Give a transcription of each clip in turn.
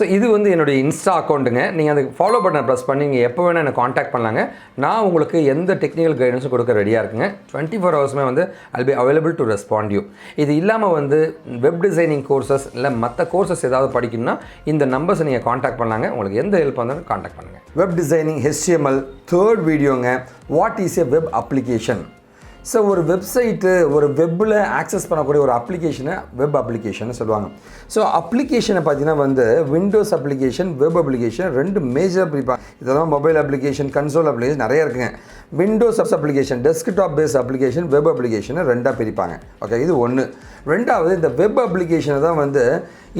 So இது வந்து என்னுடைய இன்ஸ்டா அக்கௌண்ட்டுங்க. நீங்கள் அதுக்கு ஃபாலோ பட்டனை ப்ரெஸ் பண்ணி நீங்கள் எப்போ வேணால் என்னை காண்டாக்ட் பண்ணலாங்க. நான் உங்களுக்கு எந்த டெக்னிக்கல் கைடன்ஸும் கொடுக்க ரெடியாக இருக்குங்க. 24 ஹவர்ஸுமே வந்து I'll be available to respond you. இது இல்லாமல் வந்து வெப் டிசைனிங் கோர்சஸ் இல்லை மற்ற கோர்சஸ் ஏதாவது படிக்கணும்னா இந்த நம்பர்ஸை நீங்கள் காண்டாக்ட் பண்ணலாங்க. உங்களுக்கு எந்த ஹெல்ப் வந்தாலும் காண்டாக்ட் பண்ணுங்கள். வெப் டிசைனிங் HTML 3rd வீடியோங்க. What is a web application? So ஒரு வெப்சைட்டு ஒரு வெப்பில் ஆக்சஸ் பண்ணக்கூடிய ஒரு அப்ளிகேஷனை வெப் அப்ளிகேஷன் சொல்லுவாங்க. ஸோ அப்ளிகேஷனை பார்த்தீங்கன்னா வந்து Windows application, web application 2 major பிரிப்பாங்க. இதெல்லாம் மொபைல் அப்ளிகேஷன், கன்சோல் அப்ளிகேஷன் நிறைய இருக்குங்க. Windows application, desktop base application, web அப்ளிகேஷனை 2ஆக பிரிப்பாங்க. ஓகே, இது ஒன்று. ரெண்டாவது இந்த வெப் அப்ளிகேஷனை தான் வந்து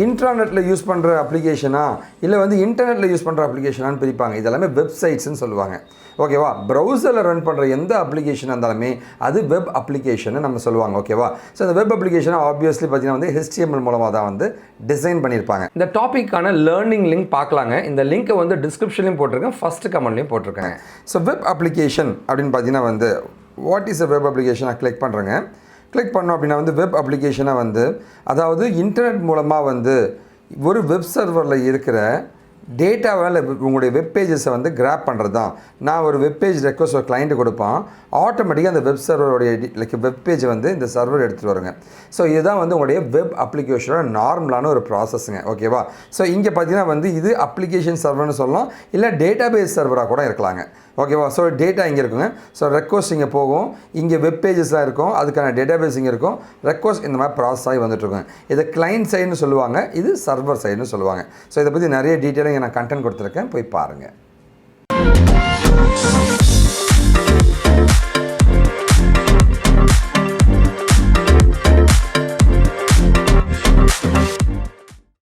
இன்டர்நெட்டில் யூஸ் பண்ணுற அப்ளிகேஷனா இல்லை வந்து இன்டர்நெட்டில் யூஸ் பண்ணுற அப்ளிகேஷனான்னு பிரிப்பாங்க. இதெல்லாமே வெப்சைட்ஸ்ன்னு சொல்லுவாங்க. ஓகேவா? ப்ரௌசரில் ரன் பண்ணுற எந்த அப்ளிகேஷன் இருந்தாலுமே அது வெப் அப்ளிகேஷன் நம்ம சொல்லுவாங்க. ஓகேவா? ஸோ இந்த வெப் அப்ளிகேஷனை ஆப்வியஸ்லி பார்த்தீங்கன்னா வந்து HTML மூலமாக தான் வந்து டிசைன் பண்ணியிருப்பாங்க. இந்த டாப்பிக்கான லேர்னிங் லிங்க் பார்க்கலாங்க. இந்த லிங்க்கை வந்து டிஸ்கிரிப்ஷன்லையும் போட்டிருக்கேன், ஃபர்ஸ்ட் கமெண்ட்லையும் போட்டிருக்கேன். ஸோ வெப் அப்ளிகேஷன் அப்படின்னு பார்த்தீங்கன்னா வந்து what is a web application? நான் கிளிக் பண்ணுறேங்க. கிளிக் பண்ணோம் அப்படின்னா வந்து வெப் அப்ளிகேஷனை வந்து அதாவது இன்டர்நெட் மூலமாக வந்து ஒரு வெப் சர்வரில் இருக்கிற டேட்டாவால் உங்களுடைய வெப் பேஜஸை வந்து கிராப் பண்ணுறது தான். நான் ஒரு வெப் பேஜ் ரெக்வஸ்ட் ஒரு கிளைண்ட்டு கொடுப்பான், ஆட்டோமேட்டிக்காக அந்த வெப் சர்வருடைய வெப் பேஜ் வந்து இந்த சர்வர் எடுத்துகிட்டு வருங்க. ஸோ இதுதான் வந்து உங்களுடைய வெப் அப்ளிகேஷனோட நார்மலான ஒரு ப்ராசஸ்ங்க. ஓகேவா? ஸோ இங்கே பார்த்தீங்கன்னா வந்து இது அப்ளிகேஷன் சர்வர்னு சொல்லலாம், இல்லை டேட்டா பேஸ் சர்வராக கூட இருக்கலாங்க. ஓகேவா? ஸோ டேட்டா இங்கே இருக்குங்க. ஸோ ரெக்வஸ்ட் இங்கே போகும், இங்கே வெப் பேஜஸ்லாம் இருக்கும், அதுக்கான டேட்டா பேஸ் இங்கே இருக்கும், ரெக்வஸ்ட் இந்த மாதிரி ப்ராசஸ் ஆகி வந்துட்டுருக்கோங்க. இதை கிளைண்ட் சைடுன்னு சொல்லுவாங்க, இது சர்வர் சைடுன்னு சொல்லுவாங்க. ஸோ இதை பற்றி நிறைய டீட்டெயிலாக நான் கண்டென்ட் கொடுத்துருக்கேன், போய் பாருங்கள்.